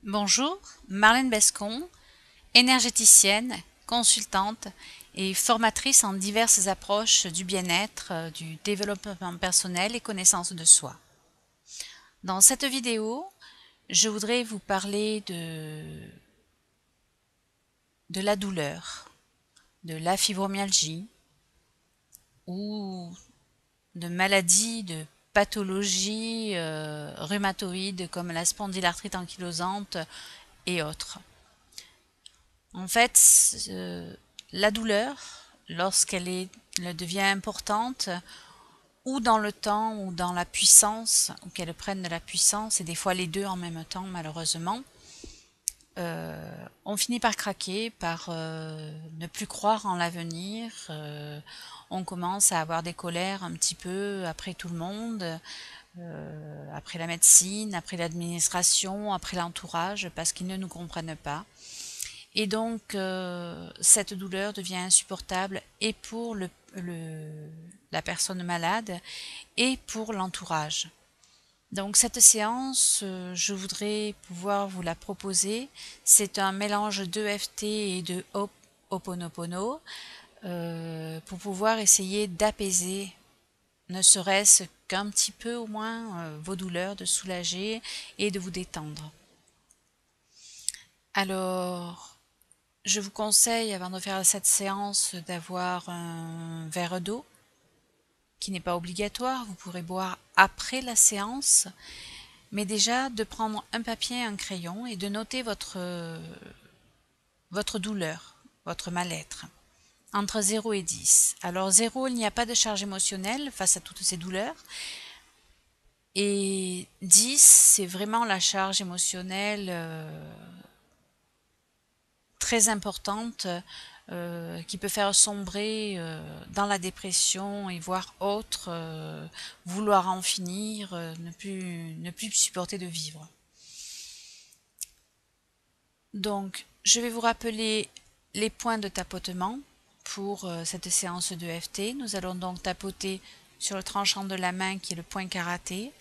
Bonjour, Marlène Bescon, énergéticienne, consultante et formatrice en diverses approches du bien-être, du développement personnel et connaissance de soi. Dans cette vidéo, je voudrais vous parler de la douleur, de la fibromyalgie ou de maladies, de pathologies rhumatoïdes comme la spondylarthrite ankylosante et autres. En fait, la douleur, lorsqu'elle devient importante, ou dans le temps, ou dans la puissance, ou qu'elle prenne de la puissance, et des fois les deux en même temps, malheureusement, on finit par craquer, par ne plus croire en l'avenir. On commence à avoir des colères un petit peu après tout le monde, après la médecine, après l'administration, après l'entourage, parce qu'ils ne nous comprennent pas. Et donc, cette douleur devient insupportable et pour la personne malade et pour l'entourage. Donc cette séance, je voudrais pouvoir vous la proposer. C'est un mélange d'EFT et de Ho'oponopono pour pouvoir essayer d'apaiser, ne serait-ce qu'un petit peu au moins, vos douleurs, de soulager et de vous détendre. Alors, je vous conseille, avant de faire cette séance, d'avoir un verre d'eau qui n'est pas obligatoire, vous pourrez boire après la séance, mais déjà de prendre un papier et un crayon et de noter votre douleur, votre mal-être, entre 0 et 10. Alors 0, il n'y a pas de charge émotionnelle face à toutes ces douleurs, et 10, c'est vraiment la charge émotionnelle très importante qui peut faire sombrer dans la dépression et voire autre, vouloir en finir, ne plus supporter de vivre. Donc, je vais vous rappeler les points de tapotement pour cette séance de FT. Nous allons donc tapoter sur le tranchant de la main qui est le point karaté,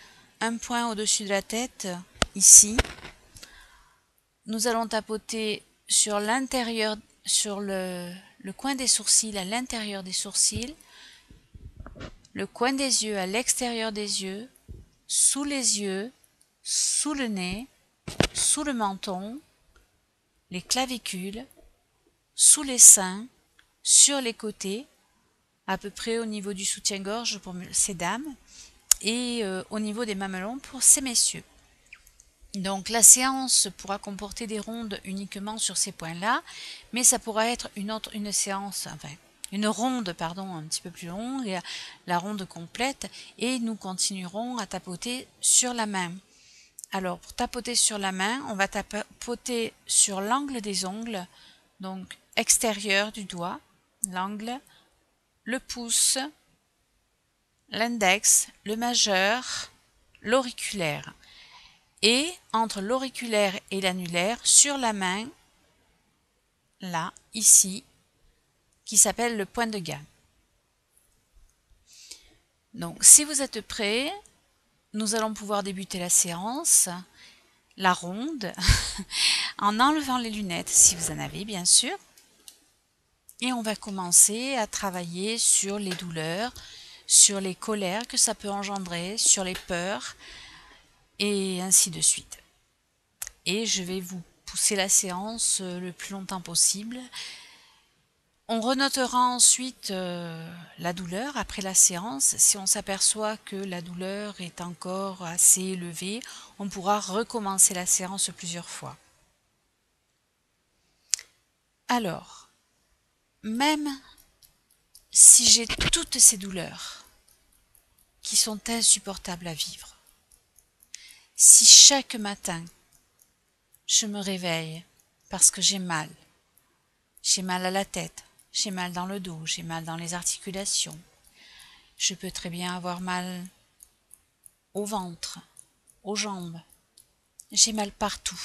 un point au-dessus de la tête, ici. Nous allons tapoter sur l'intérieur, sur le coin des sourcils, à l'intérieur des sourcils, le coin des yeux à l'extérieur des yeux, sous les yeux, sous le nez, sous le menton, les clavicules, sous les seins, sur les côtés, à peu près au niveau du soutien-gorge pour ces dames, et au niveau des mamelons pour ces messieurs. Donc la séance pourra comporter des rondes uniquement sur ces points-là, mais ça pourra être une séance, enfin une ronde, pardon, un petit peu plus longue, la ronde complète, et nous continuerons à tapoter sur la main. Alors pour tapoter sur la main, on va tapoter sur l'angle des ongles, donc extérieur du doigt, l'angle, le pouce, l'index, le majeur, l'auriculaire. Et entre l'auriculaire et l'annulaire, sur la main, là, ici, qui s'appelle le point de gamme. Donc, si vous êtes prêts, nous allons pouvoir débuter la séance, la ronde, en enlevant les lunettes, si vous en avez, bien sûr. Et on va commencer à travailler sur les douleurs, sur les colères que ça peut engendrer, sur les peurs, et ainsi de suite. Et je vais vous pousser la séance le plus longtemps possible. On renotera ensuite la douleur après la séance. Si on s'aperçoit que la douleur est encore assez élevée, on pourra recommencer la séance plusieurs fois. Alors, même si j'ai toutes ces douleurs qui sont insupportables à vivre, si chaque matin je me réveille parce que j'ai mal à la tête, j'ai mal dans le dos, j'ai mal dans les articulations, je peux très bien avoir mal au ventre, aux jambes, j'ai mal partout,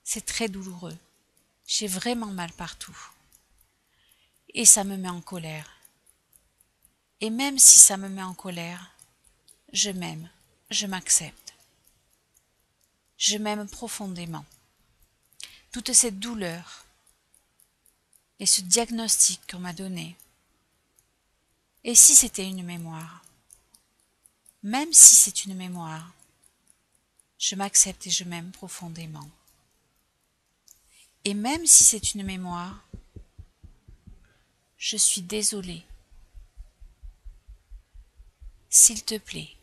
c'est très douloureux, j'ai vraiment mal partout, et ça me met en colère. Et même si ça me met en colère, je m'aime, je m'accepte. Je m'aime profondément. Toute cette douleur et ce diagnostic qu'on m'a donné. Et si c'était une mémoire? Même si c'est une mémoire, je m'accepte et je m'aime profondément. Et même si c'est une mémoire, je suis désolée. S'il te plaît.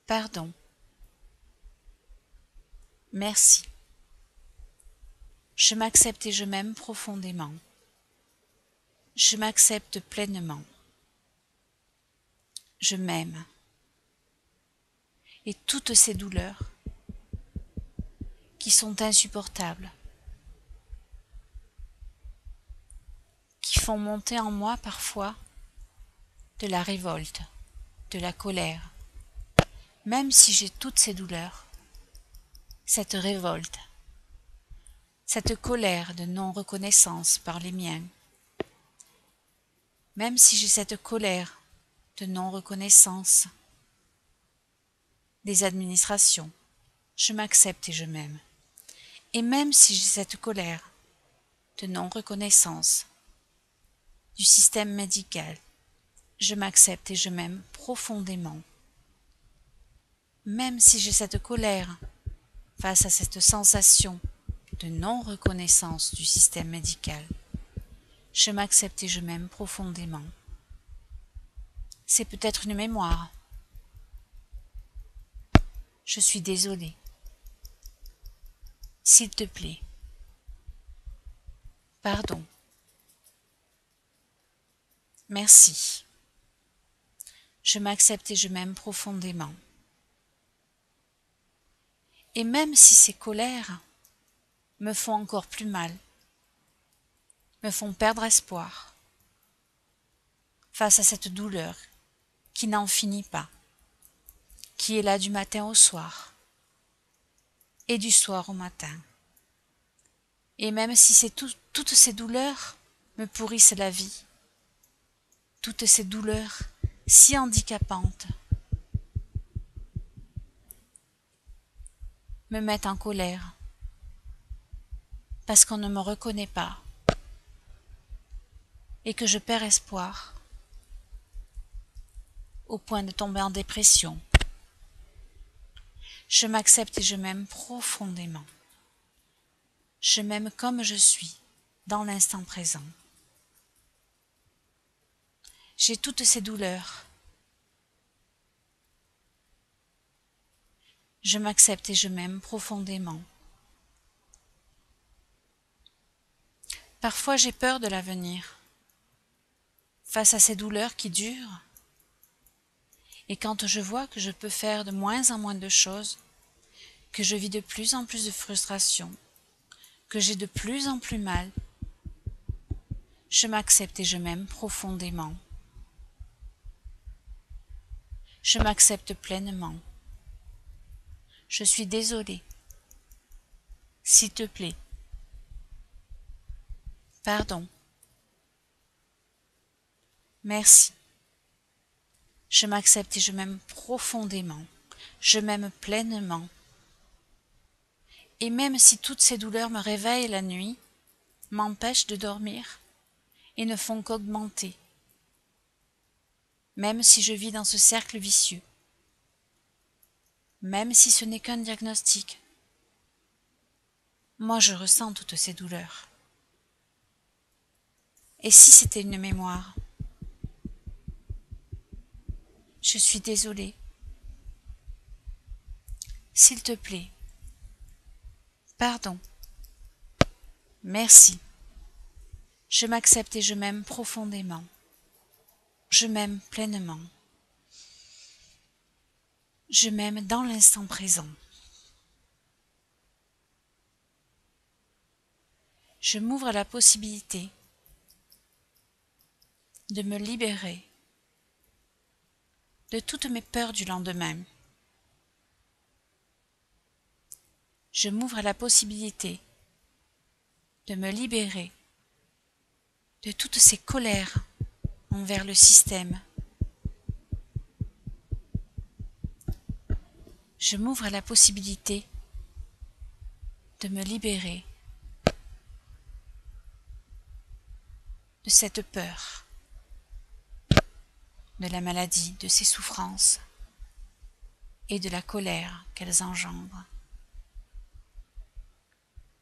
Pardon. Merci. Je m'accepte et je m'aime profondément. Je m'accepte pleinement. Je m'aime. Et toutes ces douleurs qui sont insupportables, qui font monter en moi parfois de la révolte, de la colère, même si j'ai toutes ces douleurs, cette révolte, cette colère de non-reconnaissance par les miens, même si j'ai cette colère de non-reconnaissance des administrations, je m'accepte et je m'aime. Et même si j'ai cette colère de non-reconnaissance du système médical, je m'accepte et je m'aime profondément. Même si j'ai cette colère face à cette sensation de non-reconnaissance du système médical, je m'accepte et je m'aime profondément. C'est peut-être une mémoire. Je suis désolée. S'il te plaît. Pardon. Merci. Je m'accepte et je m'aime profondément. Et même si ces colères me font encore plus mal, me font perdre espoir face à cette douleur qui n'en finit pas, qui est là du matin au soir et du soir au matin. Et même si toutes ces douleurs me pourrissent la vie, toutes ces douleurs si handicapantes me mettent en colère parce qu'on ne me reconnaît pas et que je perds espoir au point de tomber en dépression. Je m'accepte et je m'aime profondément. Je m'aime comme je suis, dans l'instant présent. J'ai toutes ces douleurs. Je m'accepte et je m'aime profondément. Parfois j'ai peur de l'avenir, face à ces douleurs qui durent, et quand je vois que je peux faire de moins en moins de choses, que je vis de plus en plus de frustration, que j'ai de plus en plus mal, je m'accepte et je m'aime profondément. Je m'accepte pleinement. Je suis désolée. S'il te plaît. Pardon. Merci. Je m'accepte et je m'aime profondément. Je m'aime pleinement. Et même si toutes ces douleurs me réveillent la nuit, m'empêchent de dormir et ne font qu'augmenter, même si je vis dans ce cercle vicieux, même si ce n'est qu'un diagnostic, moi je ressens toutes ces douleurs. Et si c'était une mémoire? Je suis désolée. S'il te plaît. Pardon. Merci. Je m'accepte et je m'aime profondément. Je m'aime pleinement. Je m'aime dans l'instant présent. Je m'ouvre à la possibilité de me libérer de toutes mes peurs du lendemain. Je m'ouvre à la possibilité de me libérer de toutes ces colères envers le système. Je m'ouvre à la possibilité de me libérer de cette peur, de la maladie, de ses souffrances et de la colère qu'elles engendrent.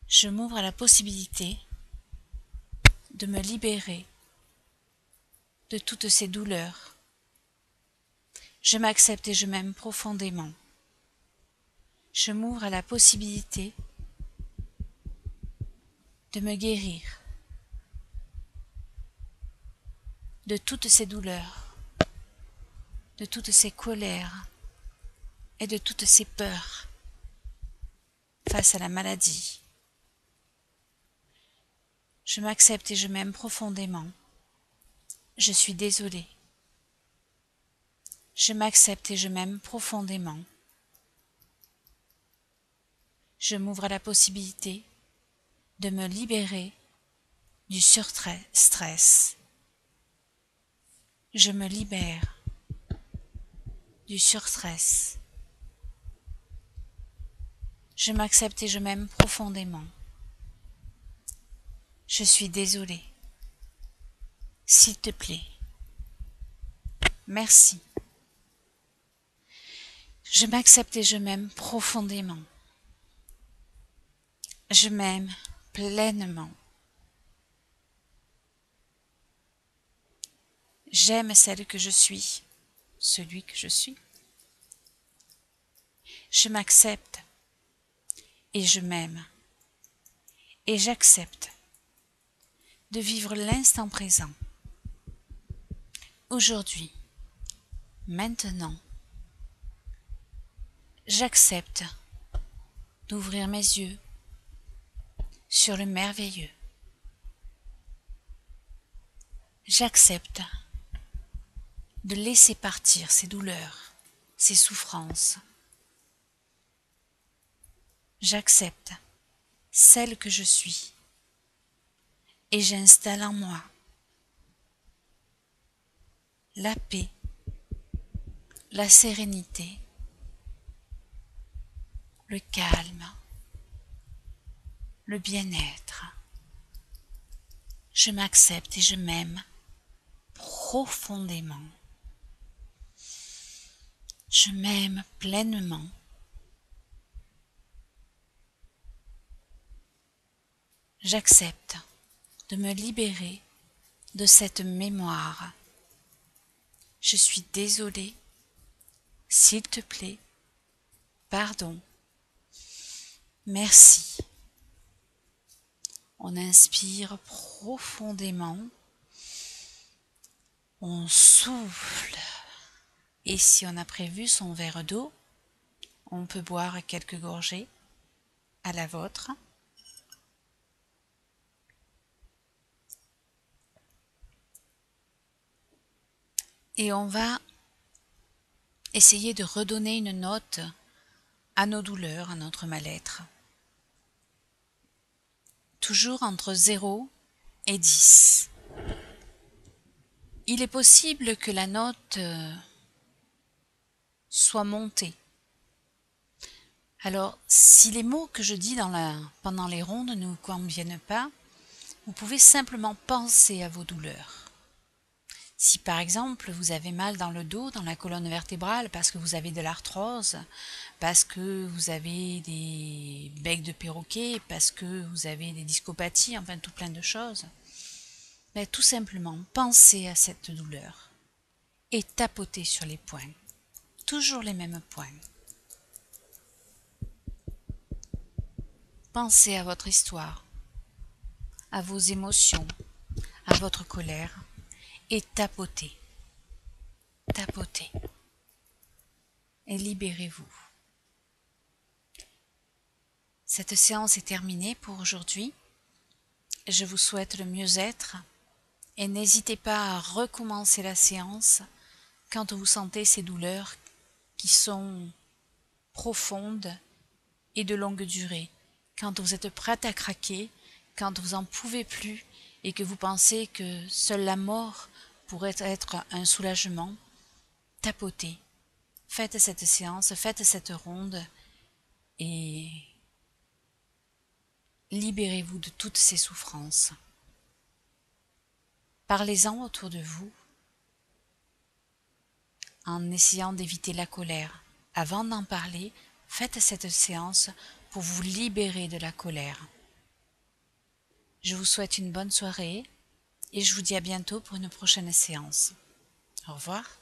Je m'ouvre à la possibilité de me libérer de toutes ces douleurs. Je m'accepte et je m'aime profondément. Je m'ouvre à la possibilité de me guérir de toutes ces douleurs, de toutes ces colères et de toutes ces peurs face à la maladie. Je m'accepte et je m'aime profondément. Je suis désolée. Je m'accepte et je m'aime profondément. Je m'ouvre à la possibilité de me libérer du surstress. Je me libère du surstress. Je m'accepte et je m'aime profondément. Je suis désolée. S'il te plaît. Merci. Je m'accepte et je m'aime profondément. Je m'aime pleinement. J'aime celle que je suis, celui que je suis. Je m'accepte et je m'aime. Et j'accepte de vivre l'instant présent. Aujourd'hui, maintenant, j'accepte d'ouvrir mes yeux sur le merveilleux. J'accepte de laisser partir ces douleurs, ces souffrances. J'accepte celle que je suis et j'installe en moi la paix, la sérénité, le calme, le bien-être. Je m'accepte et je m'aime profondément. Je m'aime pleinement. J'accepte de me libérer de cette mémoire. Je suis désolée. S'il te plaît, pardon. Merci. On inspire profondément. On souffle. Et si on a prévu son verre d'eau, on peut boire quelques gorgées à la vôtre. Et on va essayer de redonner une note à nos douleurs, à notre mal-être. Toujours entre 0 et 10. Il est possible que la note soit montée. Alors, si les mots que je dis pendant les rondes ne vous conviennent pas, vous pouvez simplement penser à vos douleurs. Si par exemple vous avez mal dans le dos, dans la colonne vertébrale, parce que vous avez de l'arthrose, parce que vous avez des becs de perroquet, parce que vous avez des discopathies, enfin tout plein de choses, mais tout simplement pensez à cette douleur et tapotez sur les points, toujours les mêmes points. Pensez à votre histoire, à vos émotions, à votre colère, et tapotez, tapotez, et libérez-vous. Cette séance est terminée pour aujourd'hui. Je vous souhaite le mieux-être et n'hésitez pas à recommencer la séance quand vous sentez ces douleurs qui sont profondes et de longue durée, quand vous êtes prête à craquer, quand vous n'en pouvez plus et que vous pensez que seule la mort pourrait être un soulagement. Tapotez, faites cette séance, faites cette ronde et libérez-vous de toutes ces souffrances. Parlez-en autour de vous en essayant d'éviter la colère. Avant d'en parler, faites cette séance pour vous libérer de la colère. Je vous souhaite une bonne soirée et je vous dis à bientôt pour une prochaine séance. Au revoir.